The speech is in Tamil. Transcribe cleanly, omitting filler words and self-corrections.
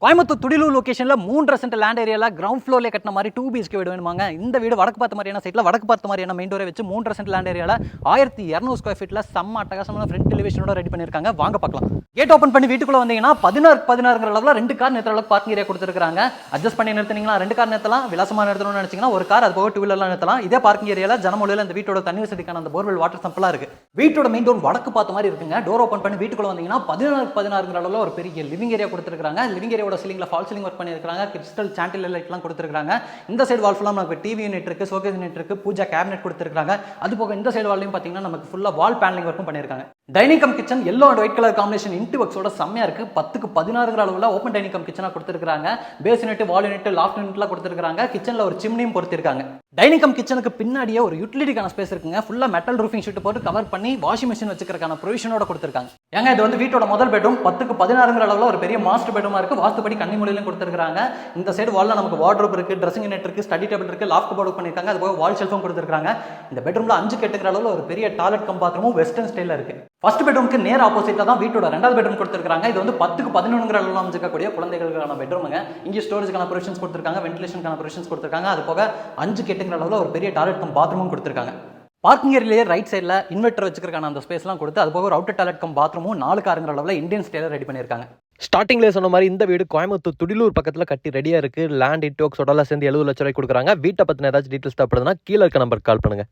கோயம்புத்தூர் துடிலூர் லொகேஷன்ல 3.5 சென்ட் லேண்ட் ஏரியால கிரவுண்ட் ஃப்ளோர்ல கட்டின மாதிரி 2 பிஹெச்கே வீடு வேணுமாங்க. இந்த வீடு வடக்கு பார்த்த மாதிரியான சைட்ல வடக்கு பார்த்த மாதிரியான மெயின் டோரை வச்சு 3.5 சென்ட் லேண்ட் ஏரியால 1200 ஸ்கொயர் ஃபீட்ல செம்ம அட்டகாசமான ஃப்ரண்ட் எலிவேஷனோட ரெடி பண்ணிருக்காங்க. வாங்க பார்க்கலாம். கேட் ஓபன் பண்ணி வீட்டுக்குள்ள வந்தீங்கன்னா 16 அளவுல 2 கார் நிறுத்துற அளவுக்கு பார்க்கிங் ஏரியா கொடுத்துருக்காங்க. அட்ஜஸ்ட் பண்ணி நிறுத்தினீங்கன்னா 2 கார் நிறுத்தலாம். விலாசமா நிறுத்தணும்னு நினைச்சீங்கன்னா ஒரு கார், அது போக 2 வீலர்லாம் நிறுத்தலாம். இதே பார்க்கிங் ஏரியால ஜனமொழியில இந்த வீட்டோட தண்ணி வசதிக்கான அந்த போர்வெல் வாட்டர் சம்பளா இருக்கு. வீட்டோட மெயின் டோர் வடக்கு பார்த்த மாதிரி இருக்குங்க. டோர் ஓபன் பண்ணி வீட்டுக்குள்ள வந்தீங்கன்னா 16 அளவுல ஒரு பெரிய லிவிங் ஏரியா கொடுத்துருக்காங்க. லிவிங் ஏரியாவோட சீலிங்ல ஃபால் சீலிங் ஒர்க் பண்ணிருக்காங்க. கிறிஸ்டல் சாண்டில் லைட்லாம் கொடுத்துருக்காங்க. இந்த சைடு வால் ஃபுல்லா நமக்கு டிவி யூனிட் இருக்கு, ஷோகேஸ் யூனிட் இருக்கு, பூஜா கேபினெட் கொடுத்துருக்காங்க. அது போக இந்த சைடு வால்லையும் பாத்தீங்கன்னா நமக்கு ஃபுல்லா வால் பேனலிங் ஒர்க்கும் பண்ணிருக்காங்க. Dining cum kitchen yellow and white colour combination இன்டி ஒர்க்ஸோட செம்மையா இருக்கு. 10க்கு 16 அளவுல ஓப்பன் டைனிங் கம் கிச்சனா கொடுத்துருக்காங்க. Base unit, wall unit, loft யூனிட்லாம் கொடுத்துருக்காங்க. கிச்சன்ல ஒரு சிம்னியும் பொறுத்திருக்காங்க. டைனிங் கம் கிச்சனுக்கு பின்னாடியே ஒரு யூட்டிலிட்டிக்கான ஸ்பேஸ் இருக்குங்க. ஃபுல்லா மெட்டல் ரூஃபிங் ஷீட் போட்டு கவர் பண்ணி வாஷிங் மிஷின் வச்சுக்கிறதுக்கான ப்ரொவிஷனோட கொடுத்துருக்காங்க. ஏங்க இது வந்து வீட்டோட முதல் பெட்ரூம். 10க்கு 16 அளவுல ஒரு பெரிய மாஸ்டர் பெட்ரூமா இருக்கு. வாஸ்துபடி கன்னிமூலையிலும் கொடுத்துருக்காங்க. இந்த சைடு வால்ல நமக்கு வார்ட்ரோப் இருக்கு, ட்ரெஸ்ஸிங் யூனிட் இருக்கு, ஸ்டடி டேபிள் இருக்கு, லாஃப்ட் கபோர்ட் பண்ணிருக்காங்க. அது போக வால் ஷெல்ஃபும் கொடுத்துருக்காங்க. இந்த பெட்ரூம்ல 5 கெட்டுக்கிற அளவுல ஒரு பெரிய டாய்லெட் கம் பாத்ரூமும் வெஸ்டர்ன் ஸ்டைல்ல இருக்கு. ஃபர்ஸ்ட் பெட்ரூமுக்கு நேர் ஆப்போசிட்ல தான் வீட்டோட 2வது பெட்ரூம் கொடுத்துருக்காங்க. இது வந்து 10க்கு 11 அளவுல அமைச்சிக்கக்கூடிய குழந்தைகளுக்கான பெட்ரூமுங்க. இங்கே ஸ்டோரேஜ்க்கான ப்ரொவிஷன்ஸ் கொடுத்துருக்காங்க, வென்டிலேஷனுக்கான ப்ரொவிஷன்ஸ் கொடுத்துருக்காங்க. அது போக 5 கெட்டுங்கிற அளவுல ஒரு பெரிய டாய்லெட் கம் பாத்ரூமும் கொடுத்துருக்காங்க. பார்க்கிங் ஏரியாலேயே ரைட் சைடில் இன்வெர்டர் வச்சுக்கிறக்கான அந்த ஸ்பேஸ்லாம் கொடுத்து அது போக ஒரு அவுட்டர் டாய்லெட் கம் பாத்ரூமும் 4 காருங்கிற அளவில் இந்தியன் ஸ்டைலில் ரெடி பண்ணியிருக்காங்க. ஸ்டார்டிங்லேயே சொன்ன மாதிரி இந்த வீடு கோயம்புத்தூர் துடிலூர் பக்கத்தில் கட்டி ரெடியாக இருக்குது. லேண்ட் இன்டோக்ஸோடலாம் சேர்ந்து 70 லட்ச ரூபாய் கொடுக்குறாங்க. வீட்டை பற்றின ஏதாச்சும் டீட்டெயில்ஸ் தேவைப்படுதுன்னா கீழே இருக்க நம்பருக்கு கால் பண்ணுங்கள்.